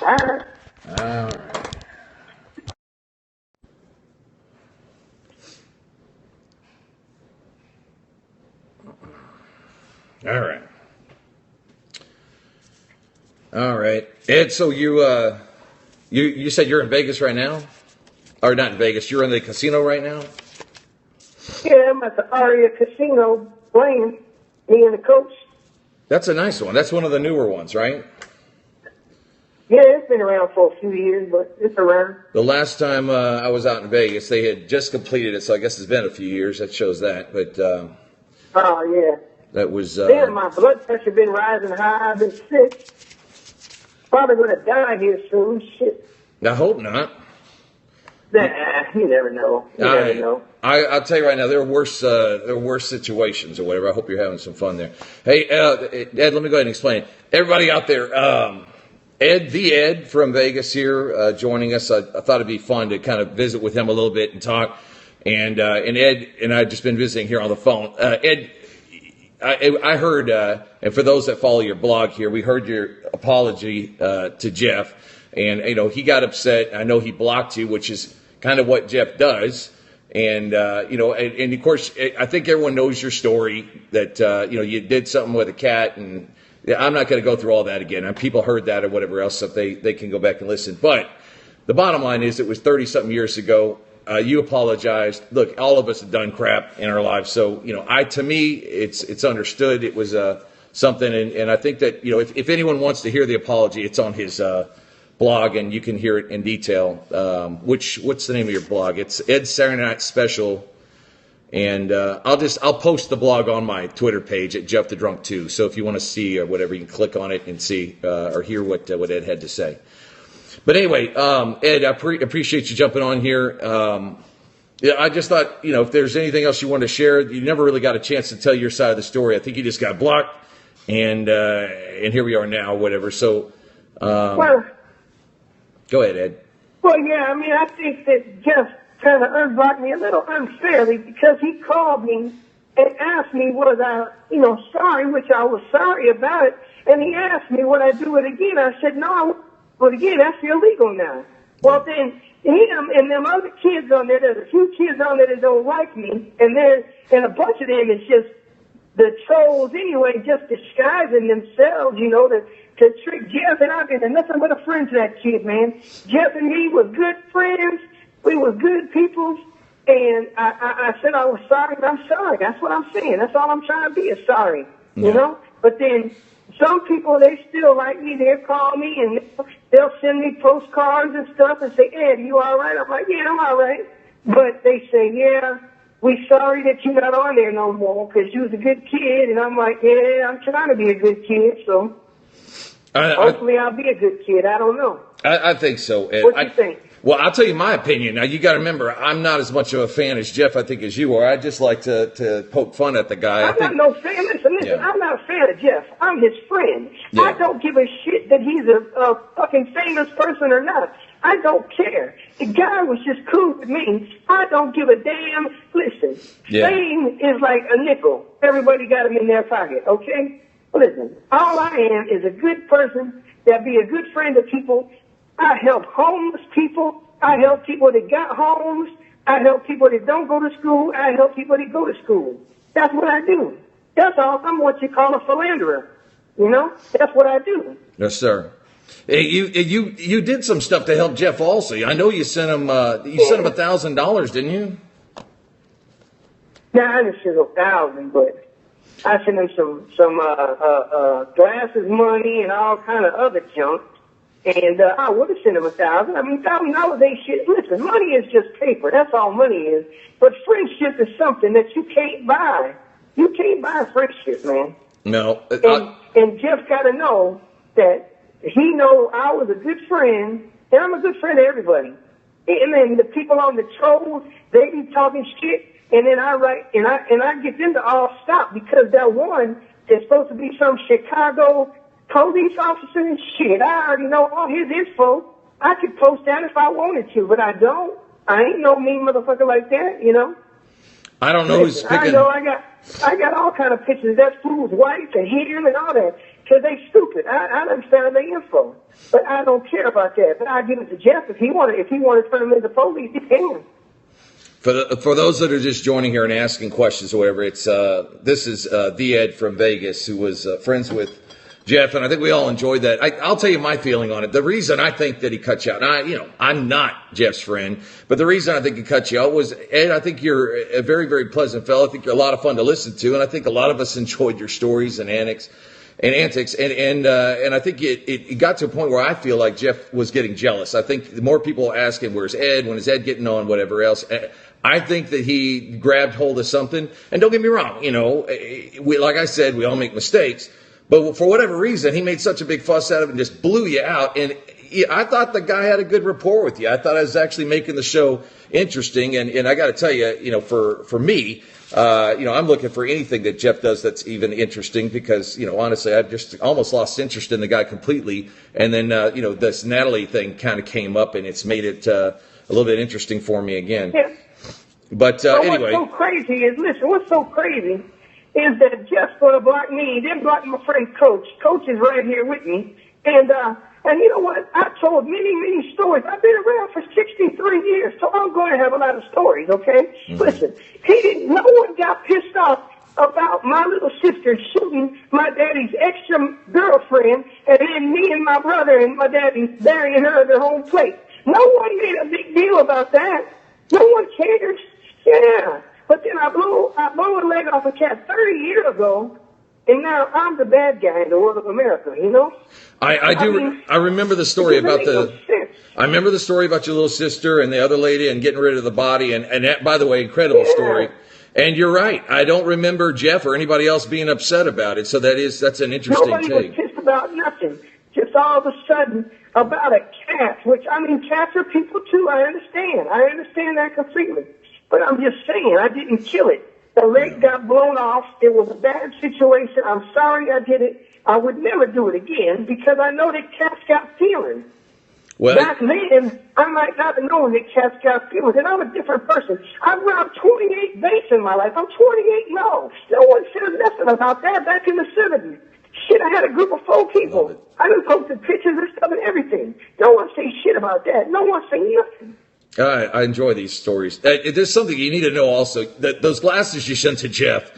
All right. All right. All right. All right. Ed, so you said you're in Vegas right now? Or not in Vegas, you're in the casino right now? Yeah, I'm at the Aria Casino playing, me and the coach. That's a nice one. That's one of the newer ones, right? Yeah, it's been around for a few years, but it's around. The last time I was out in Vegas, they had just completed it, so I guess it's been a few years. That shows that. But Oh, yeah. that was... Damn, my blood pressure been rising high. I've been sick. Probably going to die here soon. Shit. I hope not. Nah, you never know. You never know. I'll tell you right now, there are worse situations or whatever. I hope you're having some fun there. Hey, Ed, let me go ahead and explain it. Everybody out there, Ed from Vegas here joining us. I thought it'd be fun to kind of visit with him a little bit and talk. And Ed and I have just been visiting here on the phone. Ed, I heard, and for those that follow your blog here, we heard your apology to Jeff. And, he got upset. I know he blocked you, which is kind of what Jeff does. And, and of course, I think everyone knows your story that, you did something with a cat. And I'm not going to go through all that again. People heard that or whatever else, so they can go back and listen. But the bottom line is it was 30-something years ago. You apologized. Look, all of us have done crap in our lives. So, to me, it's understood. It was something. And I think that, if anyone wants to hear the apology, it's on his blog, and you can hear it in detail. What's the name of your blog? It's Ed's Saturday Night Special, and I'll post the blog on my Twitter page at Jeff the Drunk 2. So if you want to see or whatever, you can click on it and see or hear what Ed had to say. But anyway, Ed, I appreciate you jumping on here. I just thought, if there's anything else you want to share, you never really got a chance to tell your side of the story. I think you just got blocked, and here we are now, whatever. So. Well, go ahead, Ed. Well, yeah, I think that Jeff kind of unblocked me a little unfairly because he called me and asked me was I, sorry, which I was sorry about it. And he asked me would I do it again. I said, no, I won't do it again. That's illegal now. Well, then him and them other kids on there's a few kids on there that don't like me. And a bunch of them is just the trolls anyway, just disguising themselves, to trick Jeff. And I've been nothing but a friend to that kid, man. Jeff and me was good friends. We were good people. And I said I was sorry, but I'm sorry. That's what I'm saying. That's all I'm trying to be is sorry, But then some people, they still like me. They'll call me and they'll send me postcards and stuff and say, Ed, you all right? I'm like, yeah, I'm all right. But they say, yeah, we sorry that you're not on there no more because you was a good kid. And I'm like, yeah, I'm trying to be a good kid, so hopefully I'll be a good kid. I don't know. I think so, Ed. What do you think? Well, I'll tell you my opinion. Now, you got to remember, I'm not as much of a fan as Jeff, I think, as you are. I just like to poke fun at the guy. I'm not no fan. Listen, yeah. I'm not a fan of Jeff. I'm his friend. Yeah. I don't give a shit that he's a fucking famous person or not. I don't care. The guy was just cool with me. I don't give a damn. Listen, fame is like a nickel. Everybody got him in their pocket, okay? Listen, all I am is a good person that be a good friend to people. I help homeless people. I help people that got homes. I help people that don't go to school. I help people that go to school. That's what I do. That's all. I'm what you call a philanderer. That's what I do. Yes, sir. Hey, you did some stuff to help Jeff also. I know you sent him sent him $1,000, didn't you? No, I didn't send him 1,000, but I sent him some glasses money and all kind of other junk. And I would have sent him 1,000. $1,000 ain't shit. Listen, money is just paper. That's all money is. But friendship is something that you can't buy. You can't buy friendship, man. No. And Jeff got to know that he know I was a good friend, and I'm a good friend to everybody. And then the people on the trolls, they be talking shit, and then I write, and I get them to all stop because that one is supposed to be some Chicago police officer and shit. I already know all his info. I could post that if I wanted to, but I don't. I ain't no mean motherfucker like that, I don't know who's picking. I know I got all kind of pictures. That fool's wife and him and all that. because they stupid. I understand their info, but I don't care about that. But I give it to Jeff if he wanted to turn them into police, he can. For those that are just joining here and asking questions or whatever, this is the Ed from Vegas who was friends with Jeff, and I think we all enjoyed that. I'll tell you my feeling on it. The reason I think that he cut you out, and I'm not Jeff's friend, but the reason I think he cut you out was, Ed, I think you're a very, very pleasant fellow. I think you're a lot of fun to listen to, and I think a lot of us enjoyed your stories and antics, and I think it got to a point where I feel like Jeff was getting jealous. I think the more people asking, "Where's Ed? When is Ed getting on?" Whatever else. I think that he grabbed hold of something, and don't get me wrong, like I said, we all make mistakes. But for whatever reason, he made such a big fuss out of it and just blew you out. And I thought the guy had a good rapport with you. I thought I was actually making the show interesting. And I got to tell you, for me, I'm looking for anything that Jeff does that's even interesting because, honestly, I've just almost lost interest in the guy completely. And then, this Natalie thing kind of came up and it's made it a little bit interesting for me again. Yeah. But anyway. What's so crazy is that Jeff's going to block me, then block my friend Coach. Coach is right here with me. And you know what? I told many, many stories. I've been around for 63 years, so I'm going to have a lot of stories, okay? Mm-hmm. Listen, no one got pissed off about my little sister shooting my daddy's extra girlfriend, and then me and my brother and my daddy burying her at their home plate. No one made a big deal about that. No one cares. Yeah. But then I blew a leg off a cat 30 years ago, and now I'm the bad guy in the world of America, I remember the story about I remember the story about your little sister and the other lady and getting rid of the body, and that, by the way, incredible story. And you're right. I don't remember Jeff or anybody else being upset about it, so that's an interesting Nobody take. was pissed about nothing. Just all of a sudden about a cat, cats are people too. I understand that completely. But I'm just saying, I didn't kill it. The leg got blown off. It was a bad situation. I'm sorry I did it. I would never do it again because I know that cats got feelings. Well, back then, I might not have known that cats got feelings, and I'm a different person. I've robbed 28 banks in my life. I'm 28 now. No one said nothing about that back in the 70s. Shit, I had a group of 4 people. I done posted pictures and stuff and everything. No one say shit about that. No one say nothing. I enjoy these stories. There's something you need to know also. That those glasses you sent to Jeff,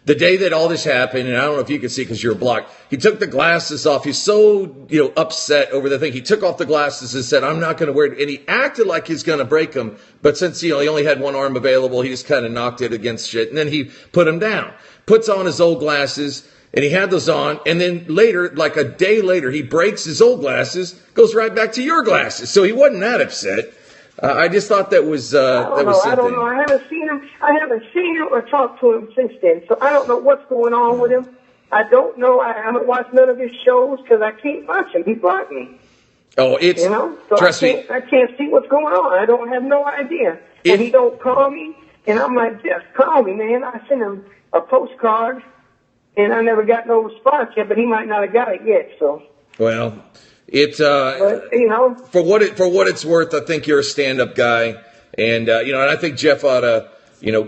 the day that all this happened, and I don't know if you can see because you're blocked, he took the glasses off. He's so, upset over the thing. He took off the glasses and said, "I'm not going to wear it." And he acted like he's going to break them. But since, he only had one arm available, he just kind of knocked it against shit. And then he put them down, puts on his old glasses, and he had those on. And then later, like a day later, he breaks his old glasses, goes right back to your glasses. So he wasn't that upset. I just thought that was something. I don't know. I haven't seen him or talked to him since then. So I don't know what's going on with him. I don't know. I haven't watched none of his shows because I can't watch him. He blocked me. Oh, it's So trust me. I can't see what's going on. I don't have no idea. And he don't call me, and I'm like, just call me, man. I sent him a postcard, and I never got no response yet. But he might not have got it yet. So well. For what it's worth, I think you're a stand-up guy, and and I think Jeff ought to,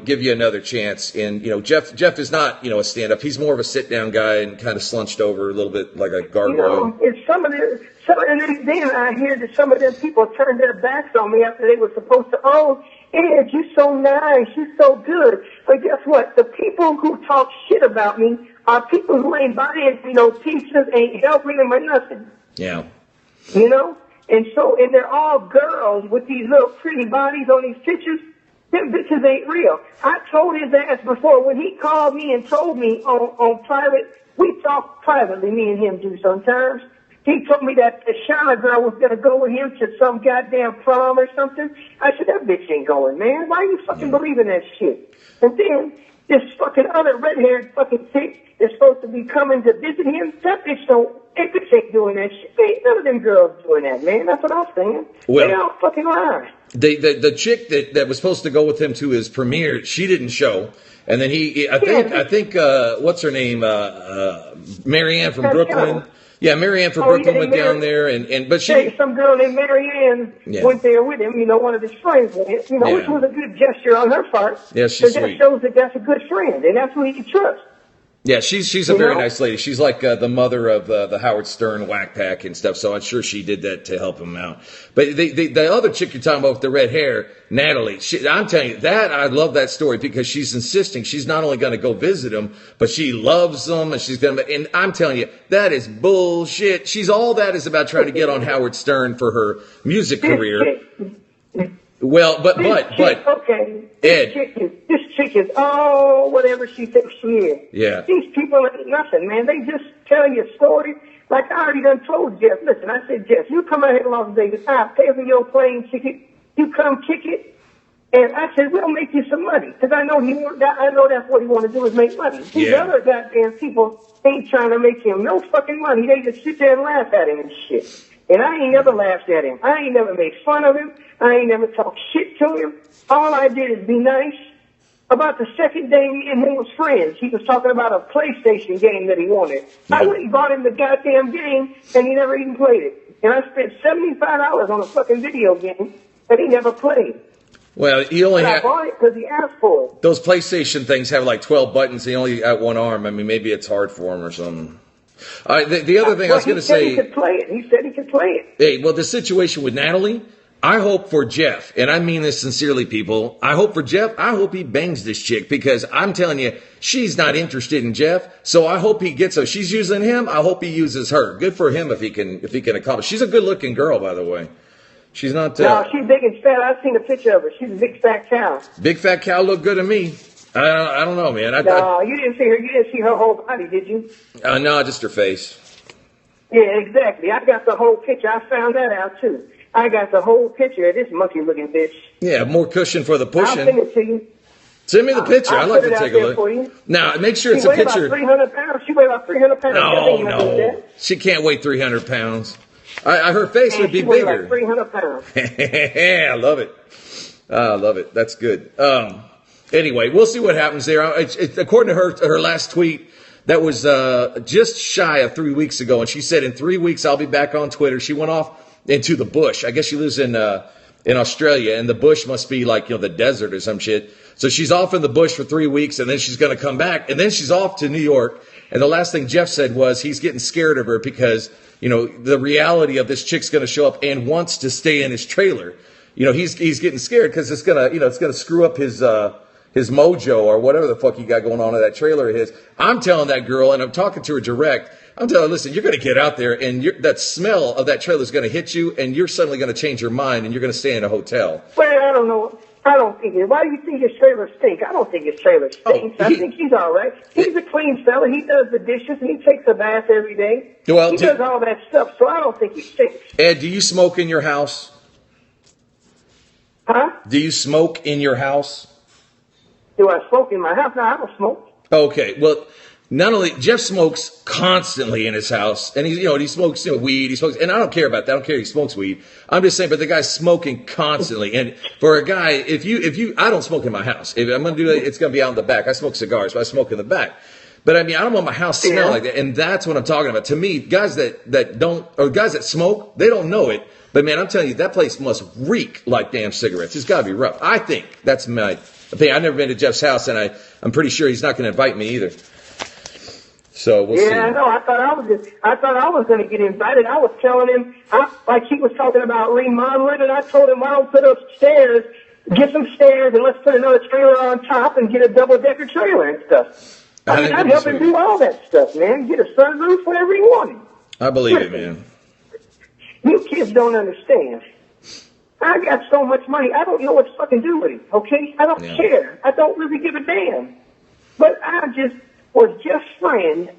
give you another chance. And Jeff is not, a stand-up. He's more of a sit-down guy and kind of slunched over a little bit like a gargoyle. It's some of them. Then I hear that some of them people turned their backs on me after they were supposed to. Oh, Ed, you're so nice, you're so good. But guess what? The people who talk shit about me are people who ain't buying, pizzas, ain't helping them or nothing. Yeah. And they're all girls with these little pretty bodies on these pictures. Them bitches ain't real. I told his ass before when he called me and told me on private, we talk privately, me and him do sometimes. He told me that the Shauna girl was going to go with him to some goddamn prom or something. I said, that bitch ain't going, man. Why you fucking believing that shit? And then this fucking other red-haired fucking chick is supposed to be coming to visit him. That bitch ain't doing that shit. Ain't none of them girls doing that, man. That's what I'm saying. Well, they all fucking lie. The chick that was supposed to go with him to his premiere, she didn't show. And then I think what's her name? Marianne from Brooklyn. Yeah, Marianne from Brooklyn went down there, but some girl named Marianne went there with him. One of his friends went. Which was a good gesture on her part. Yeah, she's sweet. That shows that that's a good friend, and that's who he can trust. Yeah, she's a very nice lady. She's like the mother of the Howard Stern Whack Pack and stuff. So I'm sure she did that to help him out. But the other chick you're talking about with the red hair, Natalie, I'm telling you that I love that story because she's insisting she's not only going to go visit him, but she loves them and she's going to. And I'm telling you that is bullshit. She's all that is about trying to get on Howard Stern for her music career. Well, but okay. Ed. This chick is whatever she thinks she is. Yeah. These people ain't nothing, man. They just tell you a story. Like I already done told Jeff. Listen, I said, Jeff, you come out here to Las Vegas. I'll pay for your plane ticket. You come kick it. And I said, we'll make you some money. Because I know I know that's what he want to do is make money. These other goddamn people ain't trying to make him no fucking money. They just sit there and laugh at him and shit. And I ain't never laughed at him. I ain't never made fun of him. I ain't never talked shit to him. All I did is be nice. About the second day, me and him was friends. He was talking about a PlayStation game that he wanted. I went and bought him the goddamn game, and he never even played it. And I spent $75 on a fucking video game that he never played. Well, he only I bought it because he asked for it. Those PlayStation things have like 12 buttons. He only got one arm. I mean, maybe it's hard for him or something. The other thing I was going to say. He said he could play it. He said he could play it. Hey, well, the situation with Natalie, I hope for Jeff, and I mean this sincerely, people. I hope for Jeff. I hope he bangs this chick because I'm telling you, she's not interested in Jeff. So I hope he gets her. She's using him. I hope he uses her. Good for him if he can accomplish. She's a good-looking girl, by the way. She's not. No, she's big and fat. I've seen a picture of her. She's a big fat cow. Big fat cow look good to me. I don't know, man. No, you didn't see her. You didn't see her whole body, did you? No, just her face. Yeah, exactly. I got the whole picture. I found that out, too. I got the whole picture of this monkey-looking bitch. Yeah, more cushion for the pushing. I'll send it to you. Send me the picture. I'd like to take a look. For you. Now, make sure it's a picture. About 300 pounds. She weighed about 300 pounds. No. She can't weigh 300 pounds. Her face would be bigger. Like 300 pounds. I love it. I love it. That's good. Anyway, we'll see what happens there. According to her last tweet, that was just shy of 3 weeks ago, and she said, in 3 weeks, I'll be back on Twitter. She went off into the bush. I guess she lives in Australia, and the bush must be like, the desert or some shit. So she's off in the bush for 3 weeks, and then she's going to come back, and then she's off to New York. And the last thing Jeff said was he's getting scared of her because, the reality of this chick's going to show up and wants to stay in his trailer. He's getting scared because it's going to screw up his mojo or whatever the fuck he got going on in that trailer of his. I'm telling that girl, and I'm talking to her direct, I'm telling her, listen, you're going to get out there, and that smell of that trailer is going to hit you, and you're suddenly going to change your mind, and you're going to stay in a hotel. Well, I don't know. I don't think it. Why do you think his trailer stinks? I don't think his trailer stinks. I think he's all right. He's a clean fella. He does the dishes, and he takes a bath every day. Well, he does all that stuff, so I don't think he stinks. Ed, do you smoke in your house? Huh? Do you smoke in your house? Do I smoke in my house? No, I don't smoke. Okay, well, not only Jeff smokes constantly in his house, and he smokes weed. He smokes, and I don't care about that. I don't care if he smokes weed. I'm just saying, but the guy's smoking constantly. And for a guy, if you, I don't smoke in my house. If I'm going to do that, it's going to be out in the back. I smoke cigars, but I smoke in the back. But I mean, I don't want my house to smell like that, and that's what I'm talking about. To me, guys that don't, or guys that smoke, they don't know it. But man, I'm telling you, that place must reek like damn cigarettes. It's got to be rough. I think that's my opinion. I've never been to Jeff's house, and I'm pretty sure he's not going to invite me either. So we'll see. Yeah, I know. I thought I was going to get invited. I was telling him, like he was talking about remodeling, and I told him, why don't put up stairs, get some stairs, and let's put another trailer on top and get a double-decker trailer and stuff. I'd help him do all that stuff, man. Get a sunroof, whatever he wanted. I believe it, man. You kids don't understand. I got so much money, I don't know what to fucking do with it, okay? I don't care. I don't really give a damn. But I just was Jeff's friend,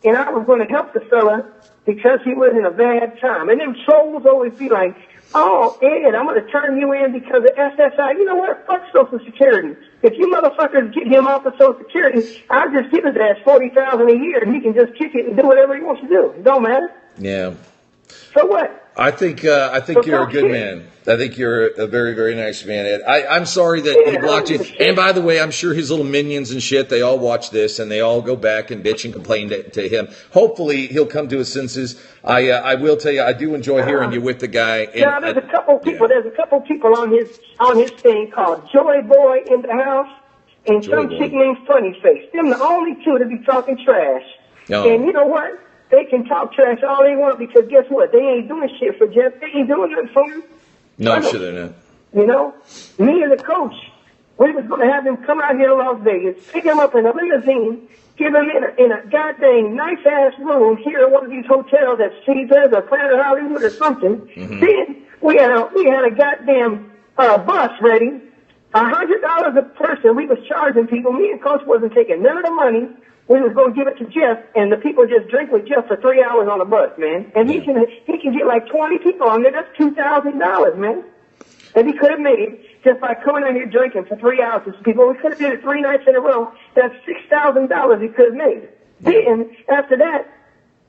and I was going to help the fella because he was in a bad time. And them trolls always be like, oh, Ed, I'm going to turn you in because of SSI. You know what? Fuck Social Security. If you motherfuckers get him off of Social Security, I'll just give his ass $40,000 a year, and he can just kick it and do whatever he wants to do. It don't matter. Yeah. So what? I think you're a good man. I think you're a very, very nice man, Ed. I'm sorry that he blocked you. And by the way, I'm sure his little minions and shit, they all watch this and they all go back and bitch and complain to him. Hopefully he'll come to his senses. I will tell you, I do enjoy hearing you with the guy. And, yeah, there's a couple people. There's a couple people on his thing called Joy Boy in the house. and some chick named Funny Face. Them the only two that be talking trash. Oh. And you know what? They can talk trash all they want because guess what? They ain't doing shit for Jeff. They ain't doing nothing for him. No, I'm sure they're not. You know, me as a coach, we was going to have him come out here to Las Vegas, pick him up in a limousine, give him in a goddamn nice-ass room here at one of these hotels at Caesars or Planet Hollywood or something. Mm-hmm. Then we had a goddamn bus ready, $100 a person. We was charging people. Me and Coach wasn't taking none of the money. We was going to give it to Jeff, and the people just drink with Jeff for 3 hours on the bus, man. And he can get like 20 people on there. That's $2,000, man. And he could have made just by coming in here drinking for 3 hours with people. We could have did it 3 nights in a row. That's $6,000 he could have made. Then after that,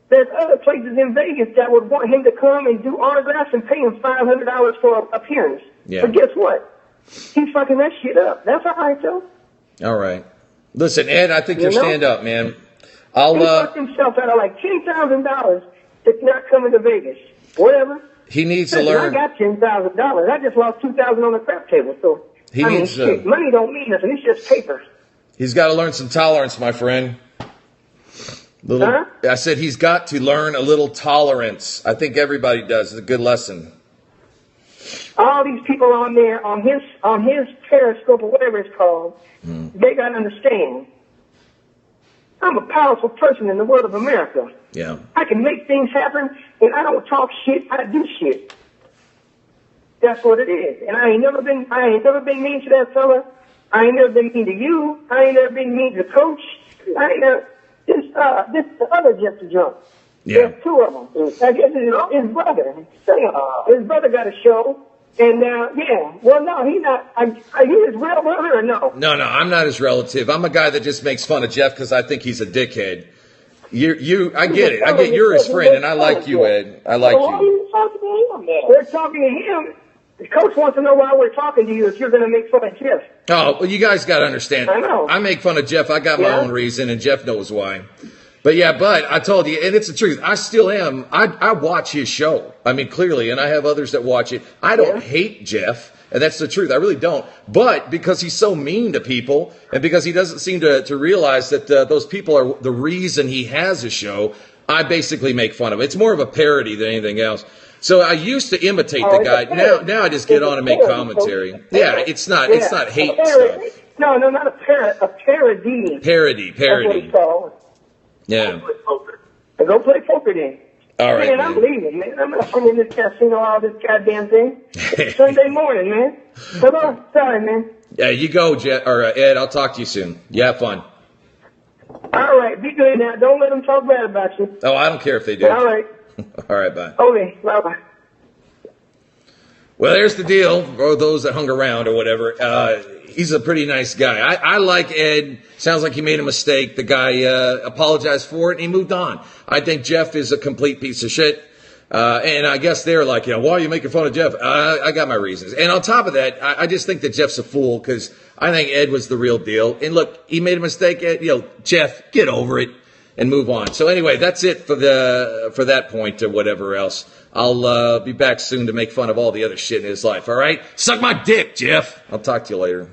there's other places in Vegas that would want him to come and do autographs and pay him $500 for an appearance. Yeah. But guess what? He's fucking that shit up. That's all right, though. All right. Listen, Ed, I think you'll stand up, man. He fucked himself out of like $10,000 to not coming to Vegas. Whatever. He needs to learn. I got $10,000. I just lost $2,000 on the crap table. So shit, money don't mean nothing. It's just paper. He's got to learn some tolerance, my friend. I said he's got to learn a little tolerance. I think everybody does. It's a good lesson. All these people on there on his Periscope or whatever it's called, they got to understand. I'm a powerful person in the world of America. Yeah. I can make things happen, and I don't talk shit. I do shit. That's what it is. And I ain't never been mean to that fella. I ain't never been mean to you. I ain't never been mean to Coach. I ain't never. This the other Jeff the Drunk. Yeah. There's two of them. I guess it's his brother. His brother got a show. And well, no, he's not. Are you his real brother or no? No, I'm not his relative. I'm a guy that just makes fun of Jeff because I think he's a dickhead. I get it. I get you're his friend, and I like you, Ed. I like you. We're talking to him. The coach wants to know why we're talking to you if you're going to make fun of Jeff. Oh, well, you guys got to understand. I know. I make fun of Jeff. I got my own reason, and Jeff knows why. But I told you, and it's the truth. I still am. I watch his show. I mean, clearly, and I have others that watch it. I don't hate Jeff, and that's the truth. I really don't. But because he's so mean to people, and because he doesn't seem to realize that those people are the reason he has a show, I basically make fun of him. It's more of a parody than anything else. So I used to imitate the guy. Now I just get on and make commentary. Yeah, it's not hate stuff. No, not a parody. Parody. That's what it's called. Yeah. Go play poker then. All right, man. I'm leaving, man. I'm not in this casino all this goddamn thing. It's Sunday morning, man. Hello? Sorry, man. Yeah, you go, Ed. I'll talk to you soon. You have fun. All right. Be good now. Don't let them talk bad about you. Oh, I don't care if they do. All right. All right, bye. Okay, bye-bye. Well, there's the deal, for those that hung around or whatever. He's a pretty nice guy. I like Ed. Sounds like he made a mistake. The guy apologized for it, and he moved on. I think Jeff is a complete piece of shit. And I guess they're like, why are you making fun of Jeff? I got my reasons. And on top of that, I just think that Jeff's a fool because I think Ed was the real deal. And look, he made a mistake. Jeff, get over it and move on. So anyway, that's it for that point or whatever else. I'll be back soon to make fun of all the other shit in his life. All right? Suck my dick, Jeff. I'll talk to you later.